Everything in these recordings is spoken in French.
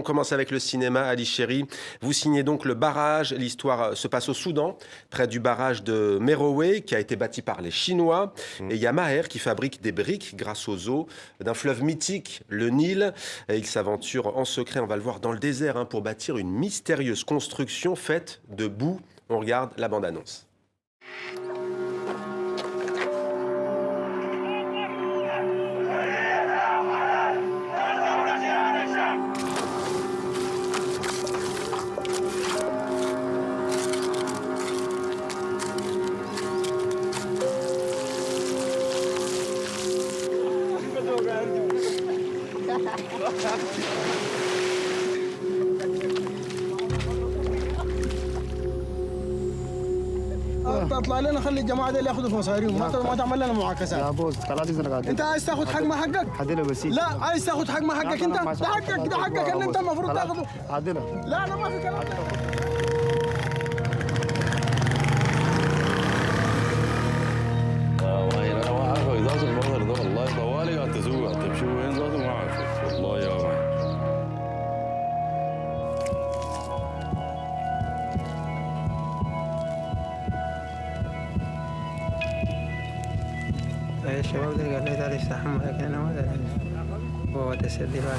commence avec le cinéma. Ali Chéri, vous signez donc Le Barrage. L'histoire se passe au Soudan, près du barrage de Merowe, qui a été bâti par les Chinois. Et il y a Maher qui fabrique des briques grâce aux eaux d'un fleuve mythique, le Nil. Et il s'aventure en secret, on va le voir, dans le désert pour bâtir une mystérieuse construction faite de boue. On regarde la bande-annonce. اطلع لنا خلي الجماعه دول ياخذوا في مصاريهم ما تعمل لنا معاكسات يا بوس طلعت زنقات انت عايز تاخذ حق ما حقك عادله بس لا عايز تاخذ حق ما حقك انت ده حقك اللي انت المفروض تاخذه عادله لا انا ما في كلام والله انا ما اعرف ذات المنظر ده والله طوالي قاعد تسوق قاعد تمشي وين ذاته ما اعرف والله يا مان. الشباب ده قال لي تعال يستحمى لكن انا ما ادري هو تسدي بعد.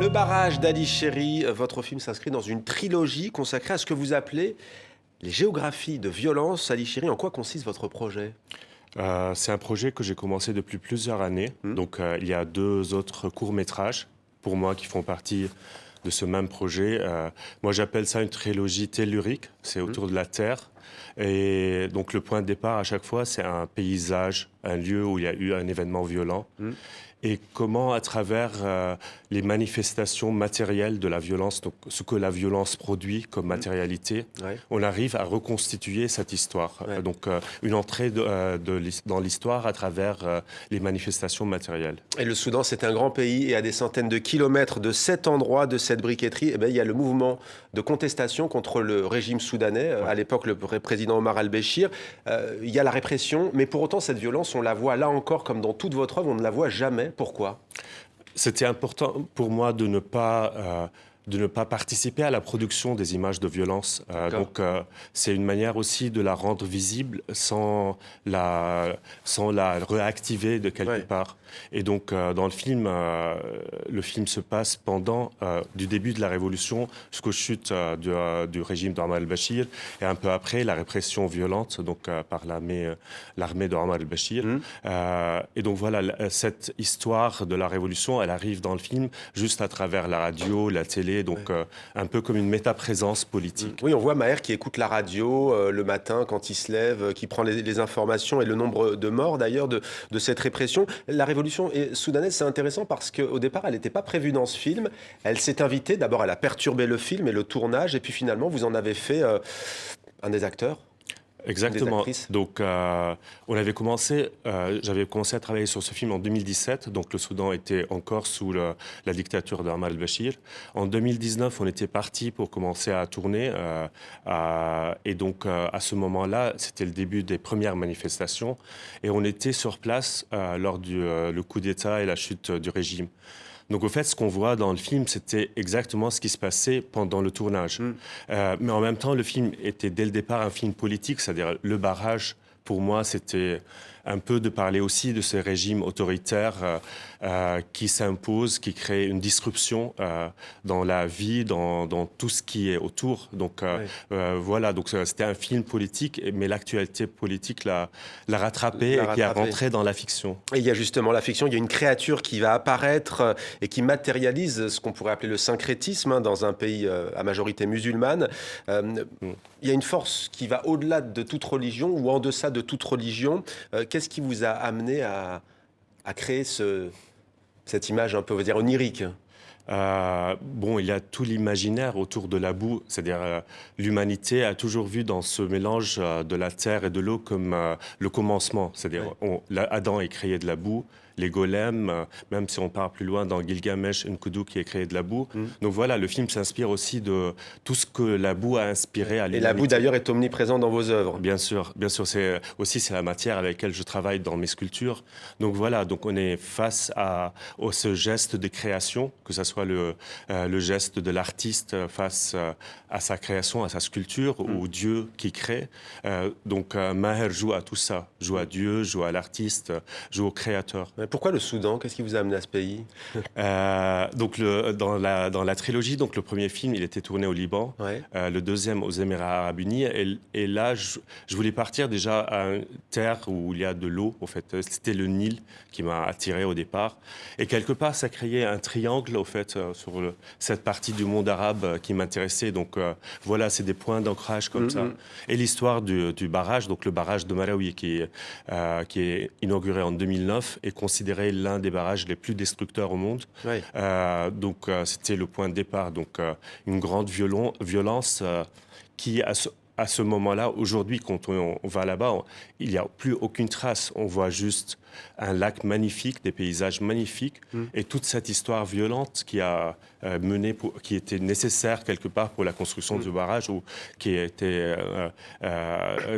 Le Barrage d'Ali Chéri, votre film s'inscrit dans une trilogie consacrée à ce que vous appelez les géographies de violence. Ali Chéri, en quoi consiste votre projet ? C'est un projet que j'ai commencé depuis plusieurs années. Donc, il y a 2 autres courts-métrages, pour moi, qui font partie de ce même projet. Moi, j'appelle ça une trilogie tellurique. C'est autour de la Terre. Et donc, le point de départ, à chaque fois, c'est un paysage, un lieu où il y a eu un événement violent. Et comment, à travers les manifestations matérielles de la violence, donc ce que la violence produit comme matérialité, on arrive à reconstituer cette histoire. Donc, une entrée dans l'histoire à travers les manifestations matérielles. Et le Soudan, c'est un grand pays et à des centaines de kilomètres de cet endroit, de cette briqueterie, eh bien, il y a le mouvement de contestation contre le régime soudanais, à l'époque le président Omar al-Béchir. Il y a la répression, mais pour autant, cette violence, on la voit là encore, comme dans toute votre œuvre, on ne la voit jamais. Pourquoi ? C'était important pour moi de ne pas participer à la production des images de violence. Donc, c'est une manière aussi de la rendre visible sans la réactiver de quelque part. Et donc, dans le film se passe pendant du début de la révolution jusqu'aux chutes du régime d'Omar al-Béchir et un peu après la répression violente donc, par l'armée d'Omar al-Béchir. Et donc, voilà, cette histoire de la révolution, elle arrive dans le film juste à travers la radio, la télé, donc un peu comme une métaprésence politique. Oui, on voit Maher qui écoute la radio le matin quand il se lève, qui prend les informations et le nombre de morts d'ailleurs de cette répression. La révolution soudanaise, c'est intéressant parce qu'au départ, elle n'était pas prévue dans ce film. Elle s'est invitée, d'abord elle a perturbé le film et le tournage, et puis finalement vous en avez fait un des acteurs. Exactement. Donc, j'avais commencé à travailler sur ce film en 2017. Donc, le Soudan était encore sous la dictature d'Omar al-Béchir. En 2019, on était parti pour commencer à tourner. Et donc, à ce moment-là, c'était le début des premières manifestations. Et on était sur place lors le coup d'État et la chute du régime. Donc, au fait, ce qu'on voit dans le film, c'était exactement ce qui se passait pendant le tournage. Mais en même temps, le film était dès le départ un film politique, c'est-à-dire Le Barrage. Pour moi, c'était un peu de parler aussi de ces régimes autoritaires qui s'imposent, qui créent une disruption dans la vie, dans tout ce qui est autour. Donc voilà, donc c'était un film politique, mais l'actualité politique l'a rattrapé et qui a rentré dans la fiction. Et il y a justement la fiction, il y a une créature qui va apparaître et qui matérialise ce qu'on pourrait appeler le syncrétisme dans un pays à majorité musulmane. Il y a une force qui va au-delà de toute religion ou en deçà de toute religion. Qu'est-ce qui vous a amené à créer cette image un peu, on va dire, onirique ? Bon, il y a tout l'imaginaire autour de la boue, c'est-à-dire l'humanité a toujours vu dans ce mélange de la terre et de l'eau comme le commencement, c'est-à-dire Adam est créé de la boue, les golems, même si on part plus loin dans Gilgamesh, Enkidu qui est créé de la boue. Donc voilà, le film s'inspire aussi de tout ce que la boue a inspiré à l'humanité. Et la boue d'ailleurs est omniprésente dans vos œuvres. Bien sûr, c'est la matière avec laquelle je travaille dans mes sculptures. Donc voilà, donc on est face à ce geste de création, que ce soit le geste de l'artiste face à sa création, à sa sculpture, ou Dieu qui crée. Donc Maher joue à tout ça, joue à Dieu, joue à l'artiste, joue au créateur. Mais pourquoi le Soudan? Qu'est-ce qui vous a amené à ce pays? Donc dans la trilogie, donc le premier film, il était tourné au Liban, le deuxième aux Émirats Arabes Unis, et là je voulais partir déjà à une terre où il y a de l'eau. En fait, c'était le Nil qui m'a attiré au départ, et quelque part ça créait un triangle au fait sur cette partie du monde arabe qui m'intéressait. Donc voilà, c'est des points d'ancrage comme ça. Et l'histoire du barrage, donc le barrage de Marawi qui est inauguré en 2009 et considéré l'un des barrages les plus destructeurs au monde. Donc c'était le point de départ, donc une grande violence qui à ce moment-là, aujourd'hui, quand on va là-bas, il n'y a plus aucune trace. On voit juste un lac magnifique, des paysages magnifiques, et toute cette histoire violente qui a qui était nécessaire quelque part pour la construction du barrage, ou qui était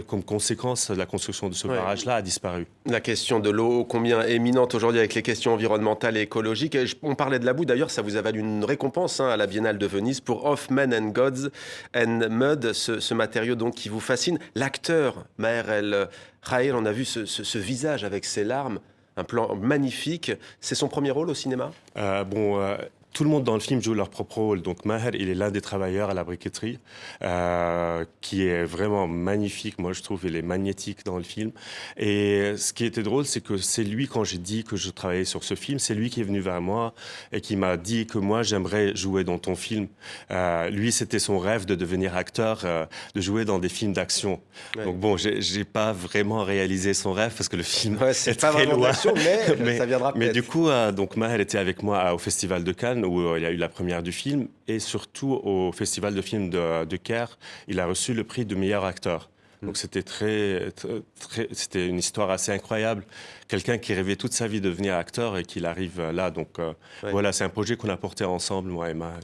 comme conséquence de la construction de ce barrage-là, a disparu. La question de l'eau, combien éminente aujourd'hui avec les questions environnementales et écologiques. On parlait de la boue, d'ailleurs, ça vous a valu une récompense à la Biennale de Venise pour Of Men and Gods and Mud, ce matériau donc qui vous fascine. L'acteur Maher El Khair, on a vu ce visage avec ses larmes, un plan magnifique. C'est son premier rôle au cinéma? Tout le monde dans le film joue leur propre rôle. Donc Maher, il est l'un des travailleurs à la briqueterie, qui est vraiment magnifique. Moi, je trouve il est magnétique dans le film. Et ce qui était drôle, c'est que c'est lui, quand j'ai dit que je travaillais sur ce film, c'est lui qui est venu vers moi et qui m'a dit que moi, j'aimerais jouer dans ton film. Lui, c'était son rêve de devenir acteur, de jouer dans des films d'action. Donc bon, j'ai pas vraiment réalisé son rêve parce que le film est pas très loin. Mais ça viendra peut-être. Mais du coup, donc Maher était avec moi au Festival de Cannes, où il y a eu la première du film, et surtout au Festival de films de Caire, il a reçu le prix de meilleur acteur. Donc c'était c'était une histoire assez incroyable. Quelqu'un qui rêvait toute sa vie de devenir acteur et qu'il arrive là. Donc voilà, c'est un projet qu'on a porté ensemble, moi et Maher.